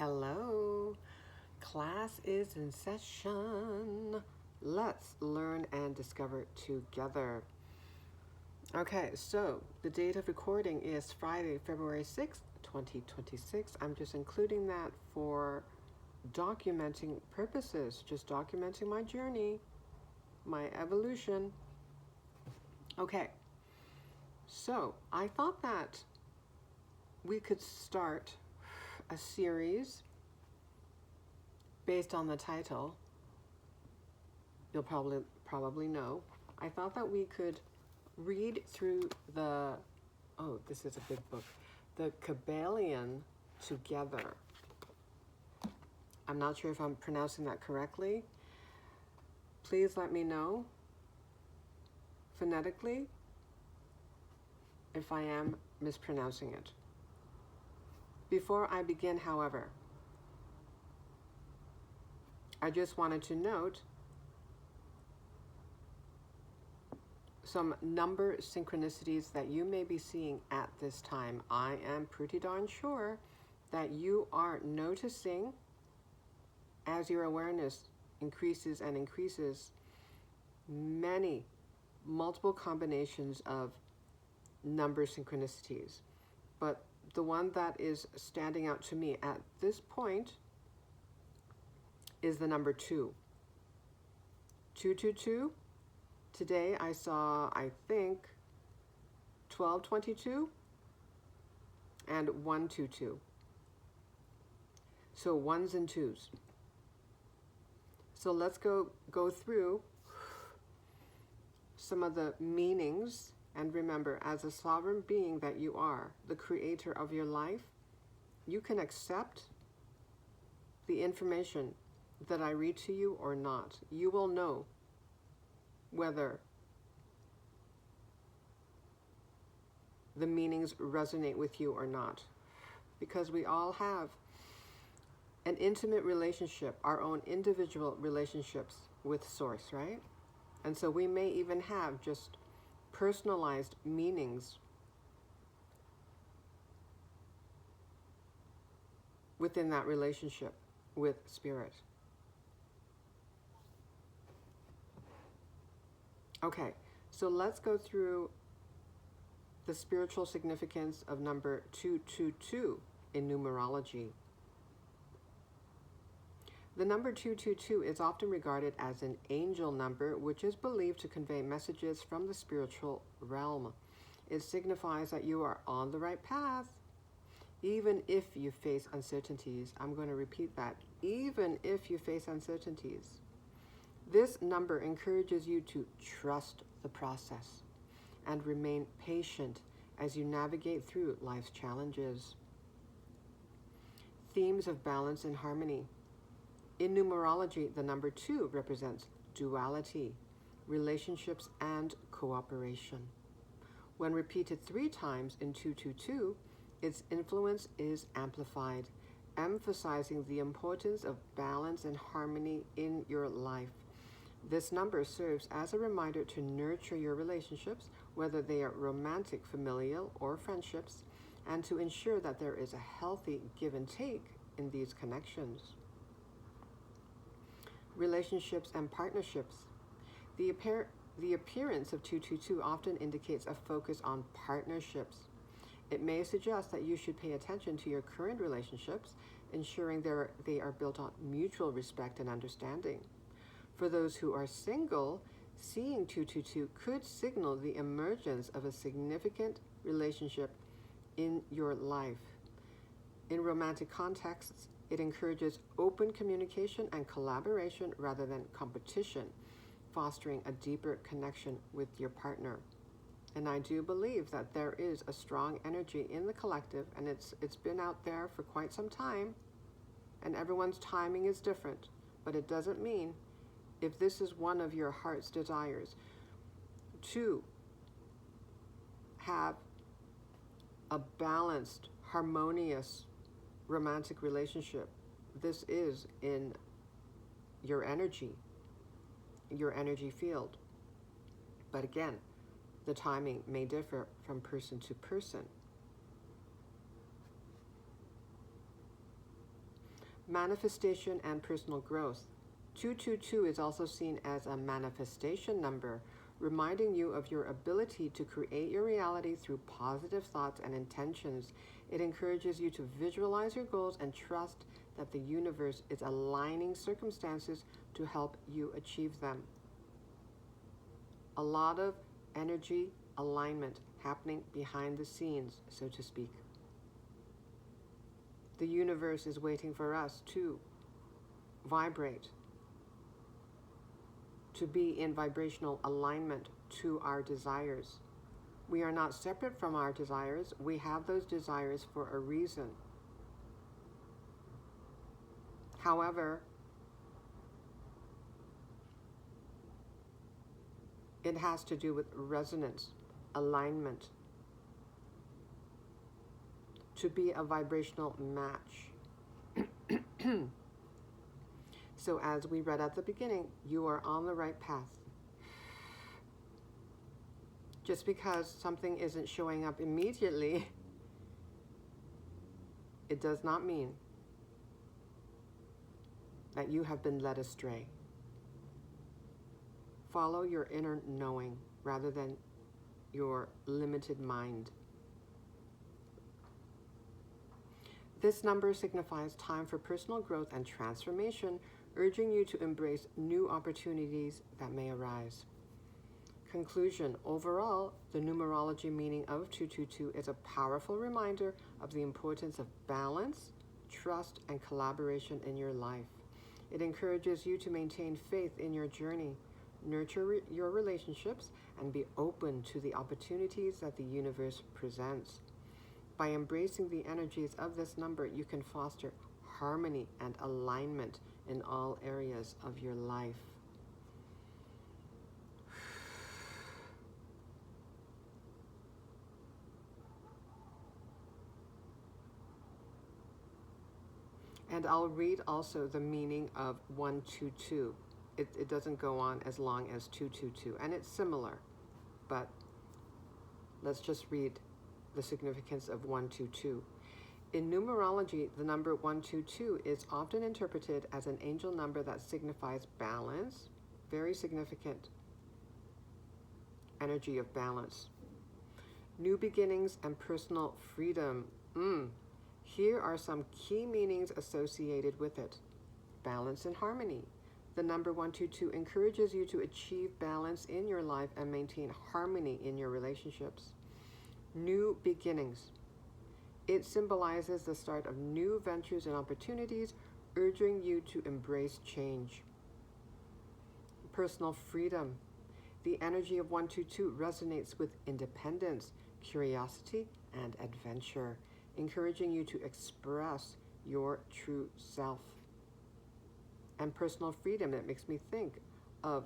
Hello, class is in session. Let's learn and discover together. Okay, so the date of recording is Friday, February 6th, 2026. I'm just including that for documenting purposes, just documenting my journey, my evolution. Okay, so I thought that we could start a series based on the title. You'll probably know. I thought that we could read through this is a big book, the Kybalion together. I'm not sure if I'm pronouncing that correctly. Please let me know phonetically if I am mispronouncing it. Before I begin, however, I just wanted to note some number synchronicities that you may be seeing at this time. I am pretty darn sure that you are noticing, as your awareness increases and increases, multiple combinations of number synchronicities. But the one that is standing out to me at this point is the number 2. 222. Today I saw, I think, 1222 and 122. So ones and twos. So let's go through some of the meanings. And remember, as a sovereign being that you are, the creator of your life, you can accept the information that I read to you or not. You will know whether the meanings resonate with you or not, because we all have an intimate relationship, our own individual relationships with Source, right? And so we may even have just personalized meanings within that relationship with Spirit. Okay, so let's go through the spiritual significance of number 222 in numerology. The number 222 is often regarded as an angel number, which is believed to convey messages from the spiritual realm. It signifies that you are on the right path, even if you face uncertainties. I'm going to repeat that. Even if you face uncertainties. This number encourages you to trust the process and remain patient as you navigate through life's challenges. Themes of balance and harmony. In numerology, the number 2 represents duality, relationships, and cooperation. When repeated 3 times in 222, its influence is amplified, emphasizing the importance of balance and harmony in your life. This number serves as a reminder to nurture your relationships, whether they are romantic, familial, or friendships, and to ensure that there is a healthy give and take in these connections. Relationships and partnerships. The appearance of 222 often indicates a focus on partnerships. It may suggest that you should pay attention to your current relationships, ensuring they are built on mutual respect and understanding. For those who are single, seeing 222 could signal the emergence of a significant relationship in your life. In romantic contexts, it encourages open communication and collaboration rather than competition, fostering a deeper connection with your partner. And I do believe that there is a strong energy in the collective, and it's been out there for quite some time, and everyone's timing is different, but it doesn't mean, if this is one of your heart's desires, to have a balanced, harmonious, romantic relationship, this is in your energy field. But again, the timing may differ from person to person. Manifestation and personal growth. 222 is also seen as a manifestation number, reminding you of your ability to create your reality through positive thoughts and intentions. It encourages you to visualize your goals and trust that the universe is aligning circumstances to help you achieve them. A lot of energy alignment happening behind the scenes, so to speak. The universe is waiting for us to vibrate, to be in vibrational alignment to our desires. We are not separate from our desires. We have those desires for a reason. However, it has to do with resonance, alignment, to be a vibrational match. So as we read at the beginning, you are on the right path. Just because something isn't showing up immediately, it does not mean that you have been led astray. Follow your inner knowing rather than your limited mind. This number signifies time for personal growth and transformation, urging you to embrace new opportunities that may arise. Conclusion. Overall, the numerology meaning of 222 is a powerful reminder of the importance of balance, trust, and collaboration in your life. It encourages you to maintain faith in your journey, nurture your relationships, and be open to the opportunities that the universe presents. By embracing the energies of this number, you can foster harmony and alignment in all areas of your life. And I'll read also the meaning of 122. It doesn't go on as long as 222, and it's similar, but let's just read the significance of 122. In numerology, the number 122 is often interpreted as an angel number that signifies balance, very significant energy of balance, new beginnings, and personal freedom. Here are some key meanings associated with it. Balance and harmony. The number 122 encourages you to achieve balance in your life and maintain harmony in your relationships. New beginnings. It symbolizes the start of new ventures and opportunities, urging you to embrace change. Personal freedom. The energy of 122 resonates with independence, curiosity, and adventure, encouraging you to express your true self. And personal freedom, it makes me think of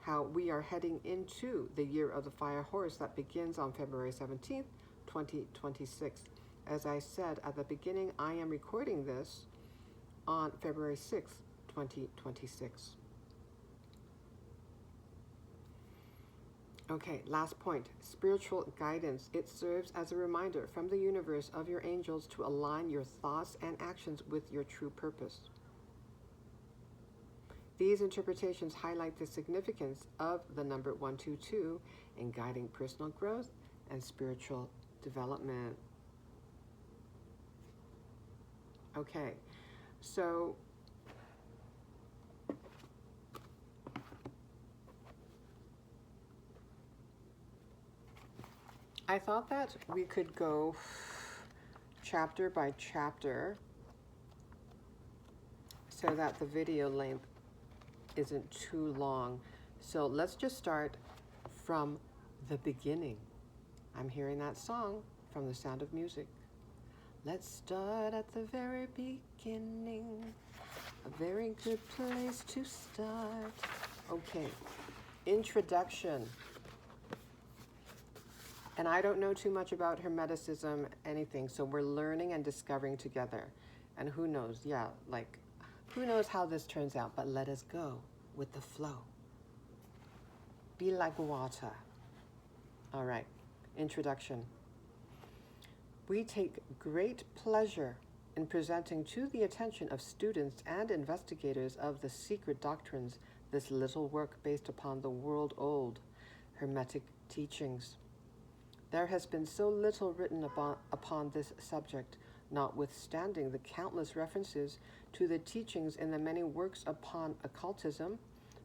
how we are heading into the year of the fire horse that begins on February 17th, 2026. As I said at the beginning, I am recording this on February 6th, 2026. Okay, last point, spiritual guidance. It serves as a reminder from the universe of your angels to align your thoughts and actions with your true purpose. These interpretations highlight the significance of the number 122 in guiding personal growth and spiritual development. Okay, so I thought that we could go chapter by chapter so that the video length isn't too long. So let's just start from the beginning. I'm hearing that song from The Sound of Music. Let's start at the very beginning. A very good place to start. Okay, introduction. And I don't know too much about Hermeticism, anything, so we're learning and discovering together. And who knows, who knows how this turns out, but let us go with the flow. Be like water. All right, introduction. We take great pleasure in presenting to the attention of students and investigators of the secret doctrines this little work based upon the world-old Hermetic teachings. There has been so little written upon this subject, notwithstanding the countless references to the teachings in the many works upon occultism,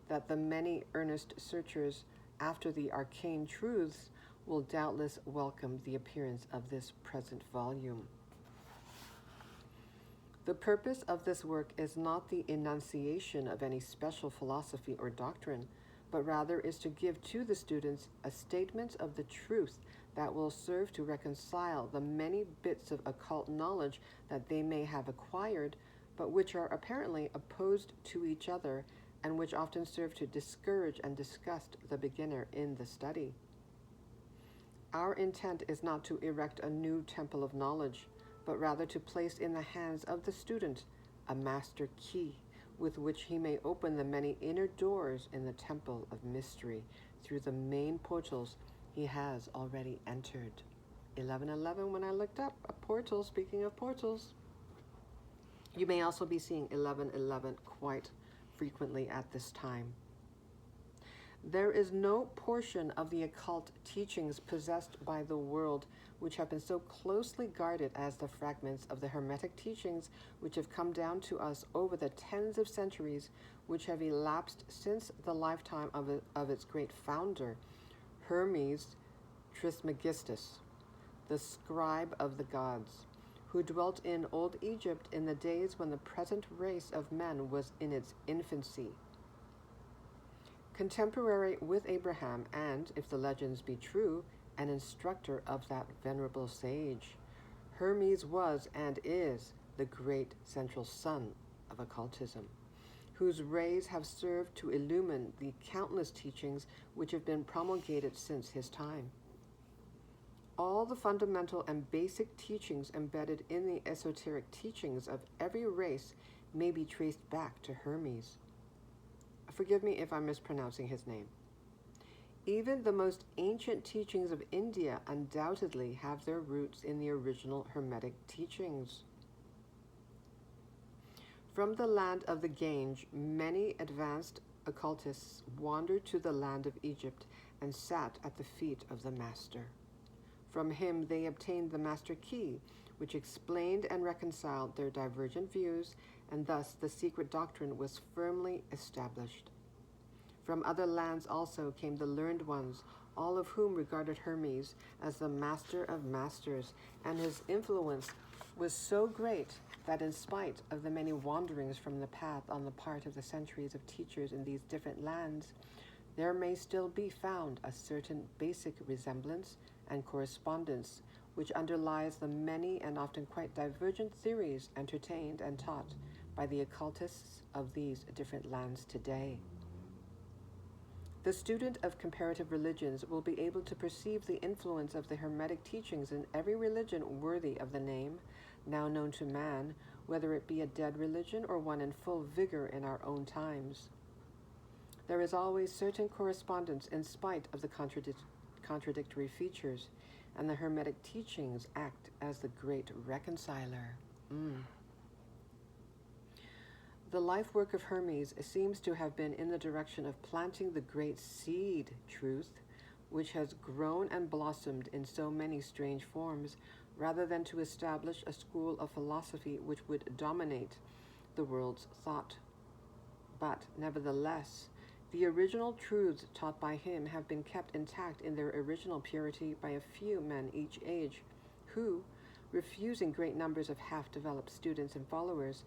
that the many earnest searchers after the arcane truths will doubtless welcome the appearance of this present volume. The purpose of this work is not the enunciation of any special philosophy or doctrine, but rather is to give to the students a statement of the truth that will serve to reconcile the many bits of occult knowledge that they may have acquired, but which are apparently opposed to each other and which often serve to discourage and disgust the beginner in the study. Our intent is not to erect a new temple of knowledge, but rather to place in the hands of the student a master key with which he may open the many inner doors in the temple of mystery through the main portals he has already entered. 1111, when I looked up a portal, speaking of portals. You may also be seeing 1111 quite frequently at this time. There is no portion of the occult teachings possessed by the world which have been so closely guarded as the fragments of the Hermetic teachings which have come down to us over the tens of centuries which have elapsed since the lifetime of its great founder, Hermes Trismegistus, the scribe of the gods, who dwelt in old Egypt in the days when the present race of men was in its infancy. Contemporary with Abraham and, if the legends be true, an instructor of that venerable sage, Hermes was and is the great central sun of occultism, whose rays have served to illumine the countless teachings which have been promulgated since his time. All the fundamental and basic teachings embedded in the esoteric teachings of every race may be traced back to Hermes. Forgive me if I'm mispronouncing his name. Even the most ancient teachings of India undoubtedly have their roots in the original Hermetic teachings. From the land of the Gange, many advanced occultists wandered to the land of Egypt and sat at the feet of the master. From him they obtained the master key, which explained and reconciled their divergent views, and thus the secret doctrine was firmly established. From other lands also came the learned ones, all of whom regarded Hermes as the master of masters, and his influence was so great that in spite of the many wanderings from the path on the part of the centuries of teachers in these different lands, there may still be found a certain basic resemblance and correspondence which underlies the many and often quite divergent theories entertained and taught by the occultists of these different lands today. The student of comparative religions will be able to perceive the influence of the Hermetic teachings in every religion worthy of the name, now known to man, whether it be a dead religion or one in full vigor in our own times. There is always certain correspondence in spite of the contradictory features, and the Hermetic teachings act as the great reconciler. The life work of Hermes seems to have been in the direction of planting the great seed truth, which has grown and blossomed in so many strange forms, rather than to establish a school of philosophy which would dominate the world's thought. But, nevertheless, the original truths taught by him have been kept intact in their original purity by a few men each age, who, refusing great numbers of half-developed students and followers,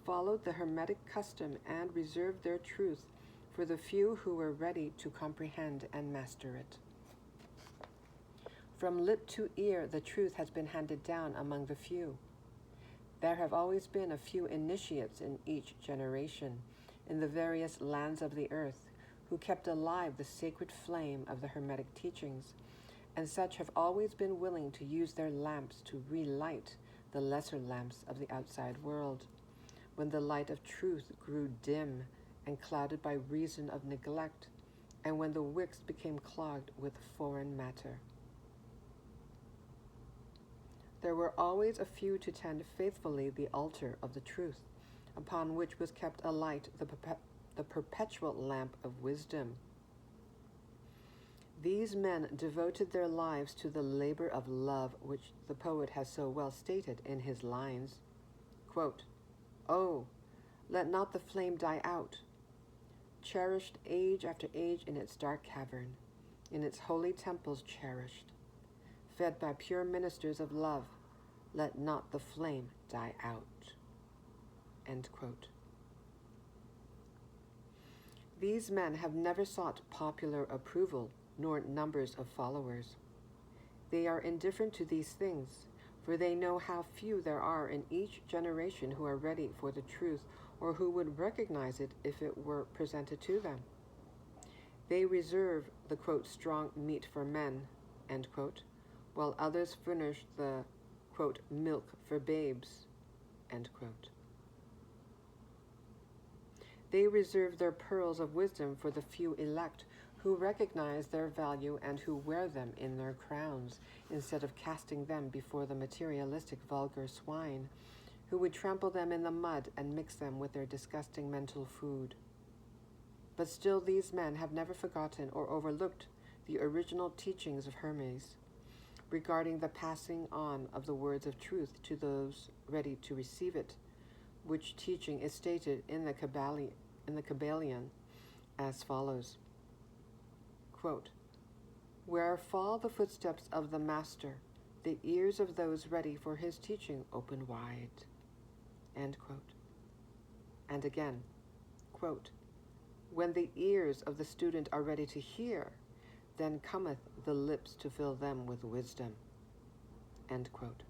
followed the Hermetic custom and reserved their truth for the few who were ready to comprehend and master it. From lip to ear, the truth has been handed down among the few. There have always been a few initiates in each generation, in the various lands of the earth, who kept alive the sacred flame of the Hermetic teachings, and such have always been willing to use their lamps to relight the lesser lamps of the outside world, when the light of truth grew dim and clouded by reason of neglect, and when the wicks became clogged with foreign matter. There were always a few to tend faithfully the altar of the truth, upon which was kept alight the perpetual lamp of wisdom. These men devoted their lives to the labor of love, which the poet has so well stated in his lines. Quote, "Oh, let not the flame die out, cherished age after age in its dark cavern, in its holy temples cherished, fed by pure ministers of love, let not the flame die out." End quote. These men have never sought popular approval nor numbers of followers. They are indifferent to these things, for they know how few there are in each generation who are ready for the truth or who would recognize it if it were presented to them. They reserve the, quote, strong meat for men, end quote, while others furnish the, quote, milk for babes, end quote. They reserve their pearls of wisdom for the few elect who recognize their value and who wear them in their crowns, instead of casting them before the materialistic vulgar swine, who would trample them in the mud and mix them with their disgusting mental food. But still these men have never forgotten or overlooked the original teachings of Hermes regarding the passing on of the words of truth to those ready to receive it, which teaching is stated in the Kybalion as follows. Quote, "Where fall the footsteps of the master, the ears of those ready for his teaching open wide." End quote. And again, quote, "When the ears of the student are ready to hear, then cometh the lips to fill them with wisdom." End quote.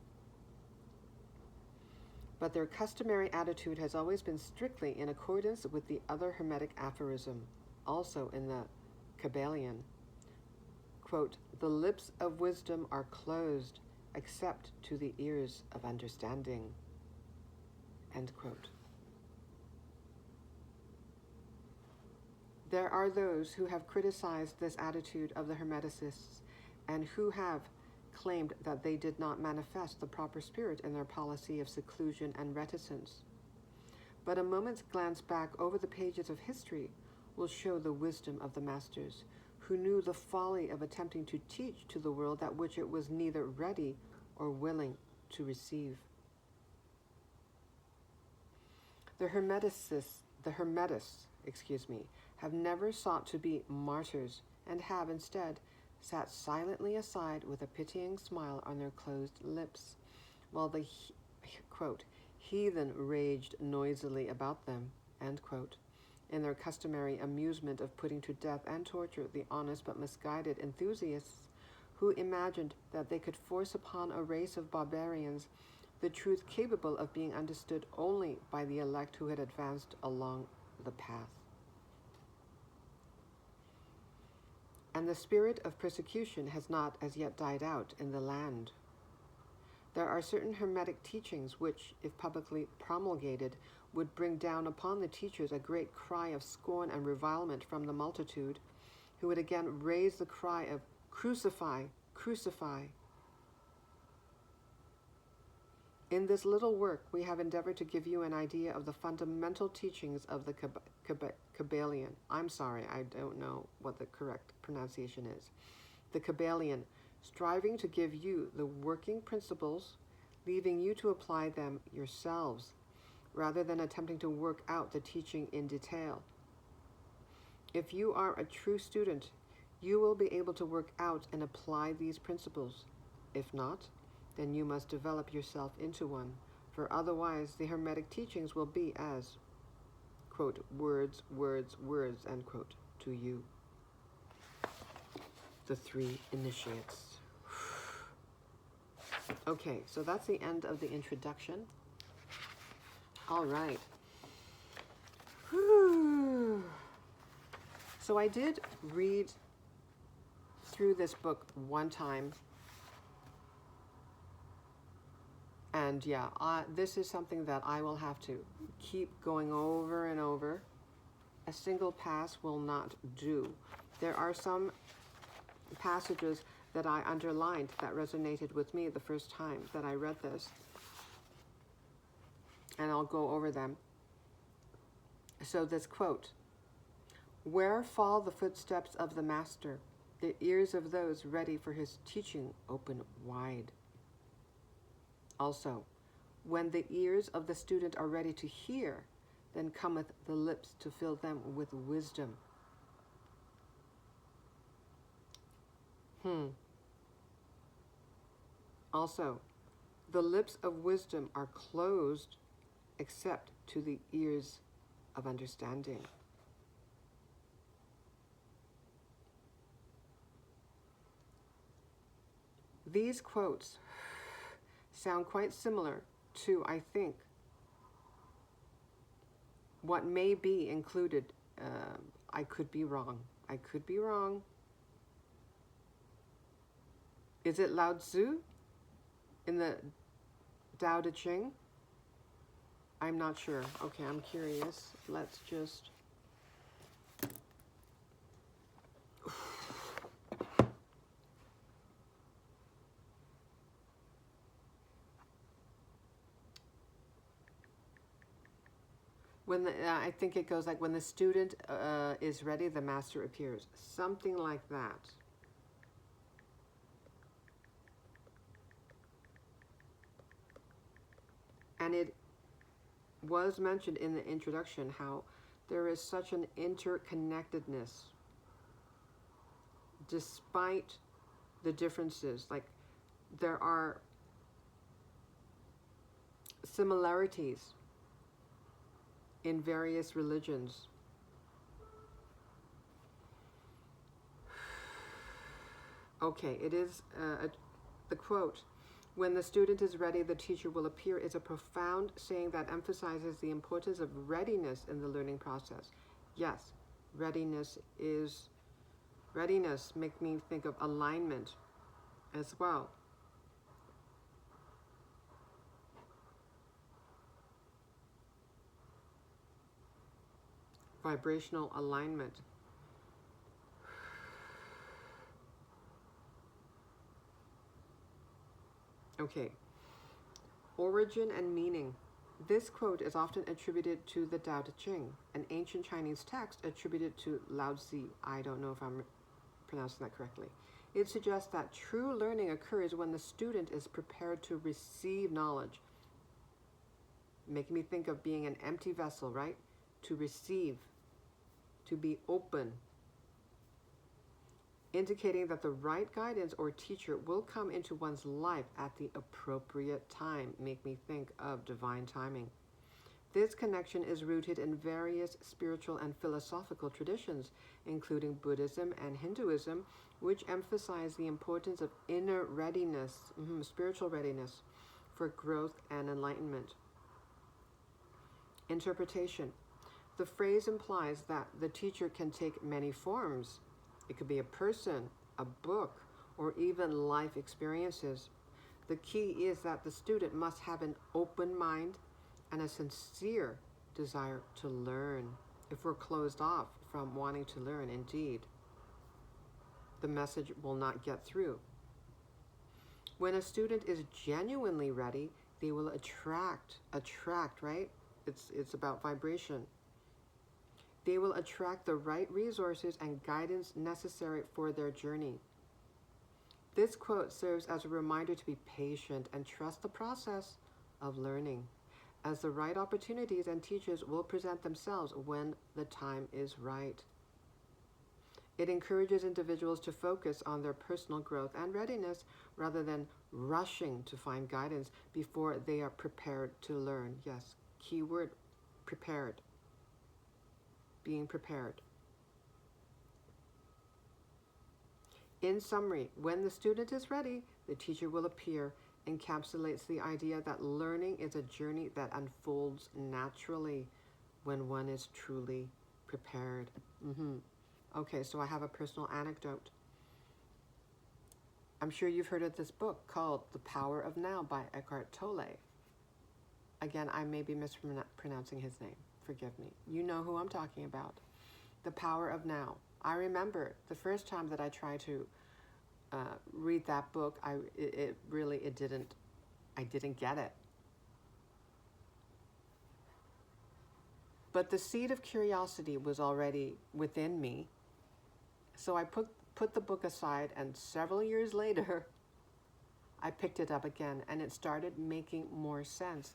But their customary attitude has always been strictly in accordance with the other Hermetic aphorism, also in the Kybalion. Quote, "The lips of wisdom are closed, except to the ears of understanding." End quote. There are those who have criticized this attitude of the Hermeticists and who have claimed that they did not manifest the proper spirit in their policy of seclusion and reticence. But a moment's glance back over the pages of history will show the wisdom of the masters, who knew the folly of attempting to teach to the world that which it was neither ready or willing to receive. The Hermetists, have never sought to be martyrs and have instead sat silently aside with a pitying smile on their closed lips, while the, quote, heathen raged noisily about them, end quote, in their customary amusement of putting to death and torture the honest but misguided enthusiasts who imagined that they could force upon a race of barbarians the truth capable of being understood only by the elect who had advanced along the path. And the spirit of persecution has not as yet died out in the land. There are certain Hermetic teachings which, if publicly promulgated, would bring down upon the teachers a great cry of scorn and revilement from the multitude, who would again raise the cry of "Crucify, crucify." In this little work, we have endeavored to give you an idea of the fundamental teachings of the Kybalion. I'm sorry, I don't know what the correct pronunciation is. The Kybalion, striving to give you the working principles, leaving you to apply them yourselves, rather than attempting to work out the teaching in detail. If you are a true student, you will be able to work out and apply these principles. If not, then you must develop yourself into one, for otherwise the Hermetic teachings will be as, quote, words, words, words, end quote, to you. The three initiates. Okay, so that's the end of the introduction. All right. Whew. So I did read through this book one time. And yeah, this is something that I will have to keep going over and over. A single pass will not do. There are some passages that I underlined that resonated with me the first time that I read this. And I'll go over them. So this quote, "Where fall the footsteps of the master, the ears of those ready for his teaching open wide." Also, "When the ears of the student are ready to hear, then cometh the lips to fill them with wisdom." Also, "The lips of wisdom are closed except to the ears of understanding." These quotes sound quite similar to, I think, what may be included. I could be wrong. I could be wrong. Is it Lao Tzu in the Tao Te Ching? I'm not sure. Okay, I'm curious. Let's just... I think it goes like, "When the student is ready, the master appears." Something like that. And it was mentioned in the introduction how there is such an interconnectedness despite the differences. Like, there are similarities in various religions. Okay, it is the quote, "When the student is ready, the teacher will appear," is a profound saying that emphasizes the importance of readiness in the learning process. Yes, readiness make me think of alignment as well. Vibrational alignment. Okay. Origin and meaning. This quote is often attributed to the Tao Te Ching, an ancient Chinese text attributed to Lao Tzu. I don't know if I'm pronouncing that correctly. It suggests that true learning occurs when the student is prepared to receive knowledge. Making me think of being an empty vessel, right? To receive, to be open, indicating that the right guidance or teacher will come into one's life at the appropriate time. Make me think of divine timing. This connection is rooted in various spiritual and philosophical traditions, including Buddhism and Hinduism, which emphasize the importance of inner readiness, spiritual readiness, for growth and enlightenment. Interpretation. The phrase implies that the teacher can take many forms. It could be a person, a book, or even life experiences. The key is that the student must have an open mind and a sincere desire to learn. If we're closed off from wanting to learn, indeed, the message will not get through. When a student is genuinely ready, they will attract, right? It's about vibration. They will attract the right resources and guidance necessary for their journey. This quote serves as a reminder to be patient and trust the process of learning, as the right opportunities and teachers will present themselves when the time is right. It encourages individuals to focus on their personal growth and readiness rather than rushing to find guidance before they are prepared to learn. Yes, keyword, prepared. Being prepared. In summary, when the student is ready, the teacher will appear, encapsulates the idea that learning is a journey that unfolds naturally when one is truly prepared. Okay, so I have a personal anecdote. I'm sure you've heard of this book called The Power of Now by Eckhart Tolle. Again, I may be mispronouncing his name. Forgive me. You know who I'm talking about. The Power of Now. I remember the first time that I tried to read that book, I didn't get it. But the seed of curiosity was already within me. So I put the book aside, and several years later, I picked it up again, and it started making more sense.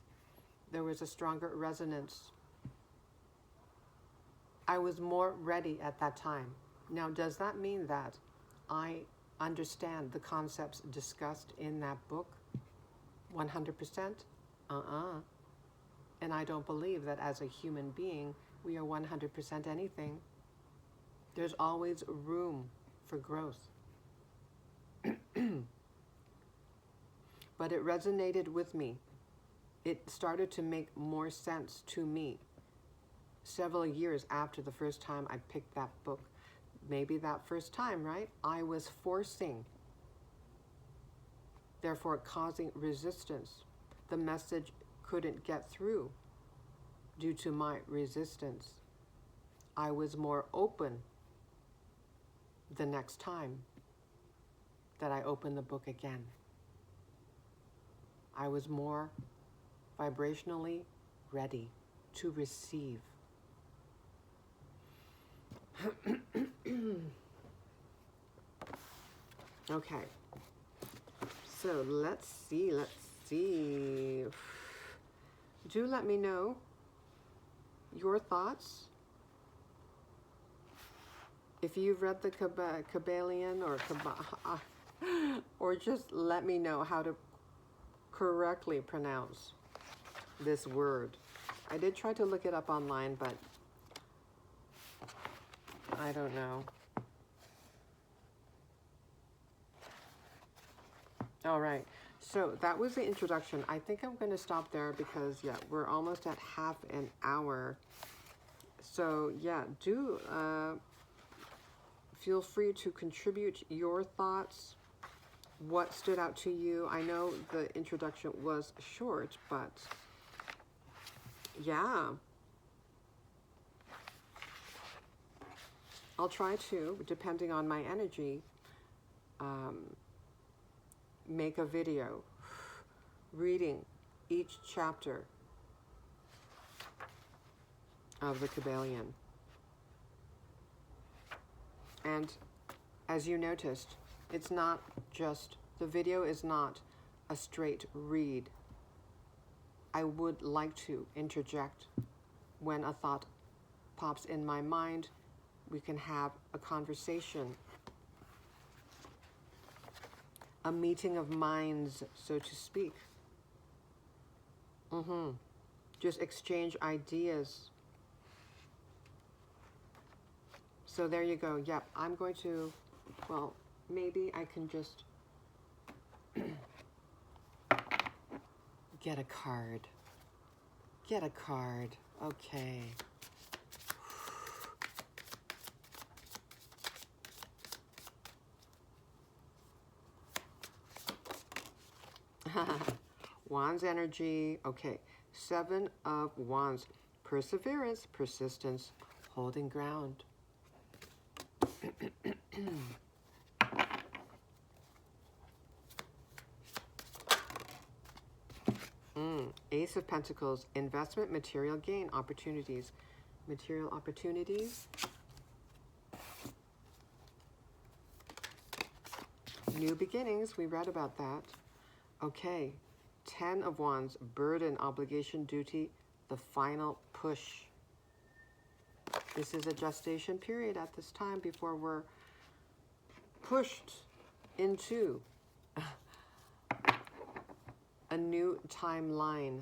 There was a stronger resonance. I was more ready at that time. Now, does that mean that I understand the concepts discussed in that book 100%? And I don't believe that as a human being, we are 100% anything. There's always room for growth. But it resonated with me. It started to make more sense to me several years after the first time I picked that book. Maybe that first time, right? I was forcing, therefore causing resistance. The message couldn't get through due to my resistance. I was more open the next time that I opened the book again. I was more vibrationally ready to receive. Okay, so let's see. Do let me know your thoughts. If you've read the Kybalion or just let me know how to correctly pronounce this word. I did try to look it up online, but I don't know. All right, so that was the introduction. I think I'm going to stop there because, yeah, we're almost at half an hour. So, yeah, do feel free to contribute your thoughts. What stood out to you? I know the introduction was short, but yeah. I'll try to, depending on my energy, make a video reading each chapter of the Kybalion. And as you noticed, it's not just, the video is not a straight read. I would like to interject when a thought pops in my mind. We can have a conversation, a meeting of minds, so to speak. Just exchange ideas. So there you go. Yep, I'm going to, well, maybe I can just get a card. Get a card. Okay. Wands energy. Okay. 7 of Wands. Perseverance, persistence, holding ground. Ace of Pentacles. Investment, material gain, opportunities. Material opportunities. New beginnings. We read about that. Okay. 10 of Wands. Burden, obligation, duty, the final push. This is a gestation period at this time before we're pushed into a new timeline.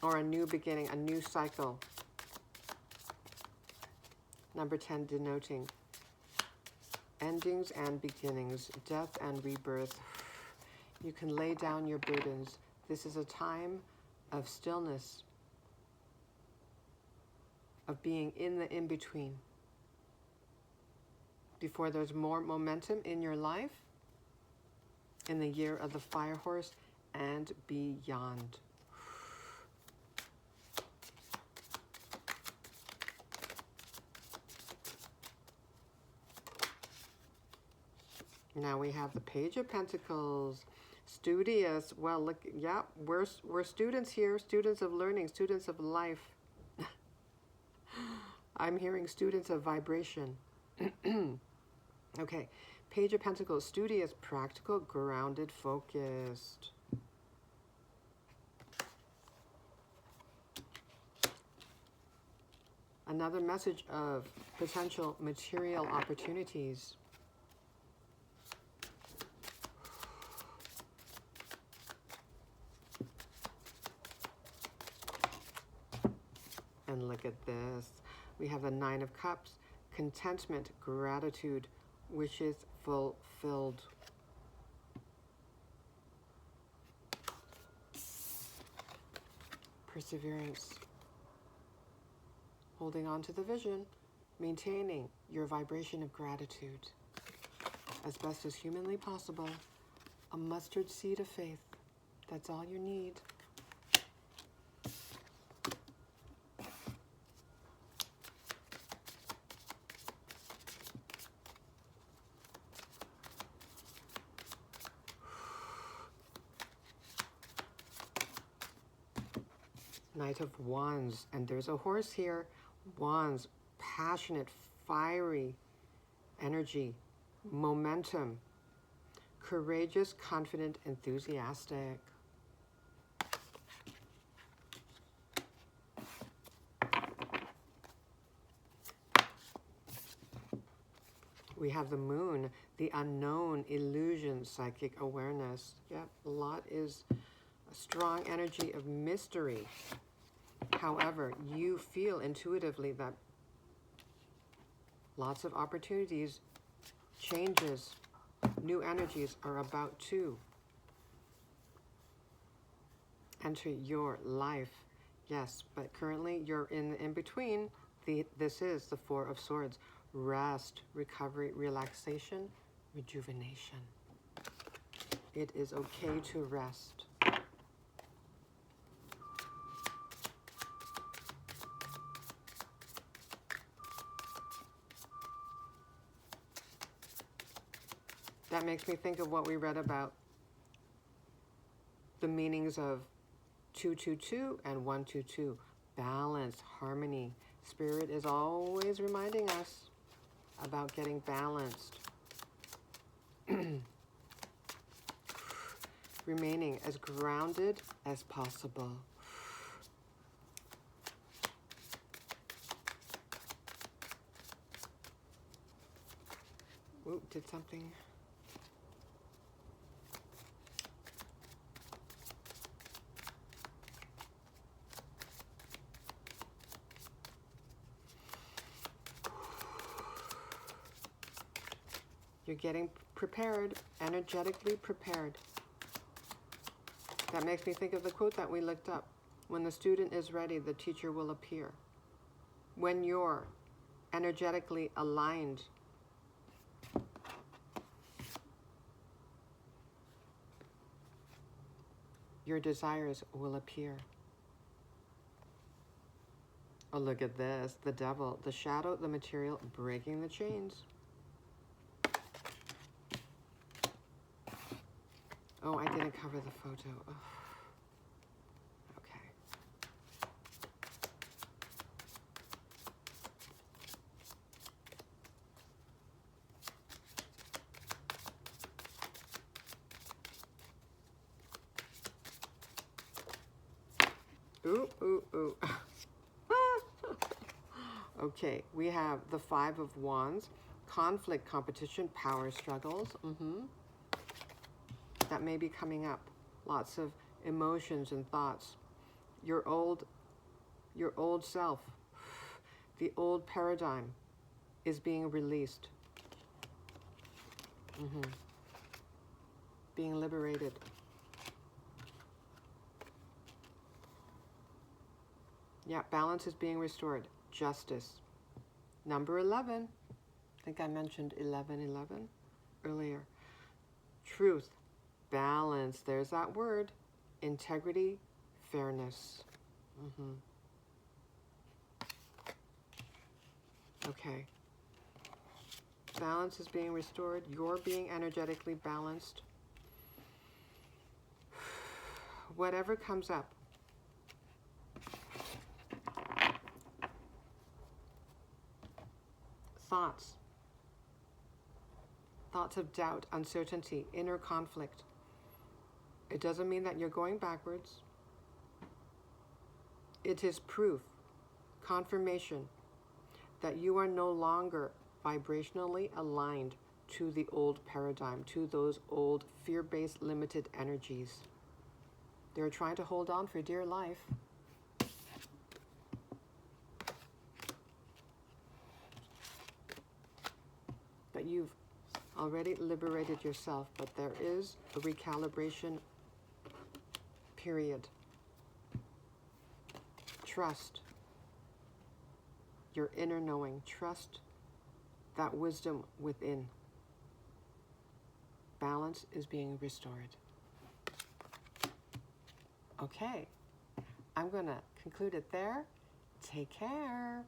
Or a new beginning, a new cycle. Number 10 denoting endings and beginnings, death and rebirth. You can lay down your burdens. This is a time of stillness, of being in the in-between, before there's more momentum in your life, in the year of the fire horse and beyond. Now we have the Page of Pentacles. Studious. Well, look, yeah, we're students here, students of learning, students of life. I'm hearing students of vibration. Okay, Page of Pentacles, studious, practical, grounded, focused. Another message of potential material opportunities. And look at this. We have the Nine of Cups, contentment, gratitude, wishes fulfilled. Perseverance. Holding on to the vision, maintaining your vibration of gratitude as best as humanly possible. A mustard seed of faith. That's all you need. Knight of Wands, and there's a horse here. Wands, passionate, fiery energy, momentum, courageous, confident, enthusiastic. We have the Moon, the unknown, illusion, psychic awareness. Yep, a lot is a strong energy of mystery. However, you feel intuitively that lots of opportunities, changes, new energies are about to enter your life. Yes, but currently you're in between. This is the Four of Swords. Rest, recovery, relaxation, rejuvenation. It is okay to rest. That makes me think of what we read about the meanings of 222 and 122. Balance, harmony. Spirit is always reminding us about getting balanced. Remaining as grounded as possible. Ooh, did something... You're getting prepared, energetically prepared. That makes me think of the quote that we looked up. When the student is ready, the teacher will appear. When you're energetically aligned, your desires will appear. Oh, look at this. The devil, the shadow, the material, breaking the chains. Oh, I didn't cover the photo. Oh. Okay. Ooh, ooh, ooh. Okay, we have the Five of Wands. Conflict, competition, power struggles. That may be coming up. Lots of emotions and thoughts. Your old self, the old paradigm is being released. Being liberated. Yeah, balance is being restored. Justice. Number 11. I think I mentioned 1111 earlier. Truth. Balance, there's that word. Integrity, fairness. Okay. Balance is being restored. You're being energetically balanced. Whatever comes up, thoughts of doubt, uncertainty, inner conflict. It doesn't mean that you're going backwards. It is proof, confirmation that you are no longer vibrationally aligned to the old paradigm, to those old fear-based limited energies. They're trying to hold on for dear life. But you've already liberated yourself, but there is a recalibration period. Trust your inner knowing. Trust that wisdom within. Balance is being restored. Okay, I'm going to conclude it there. Take care.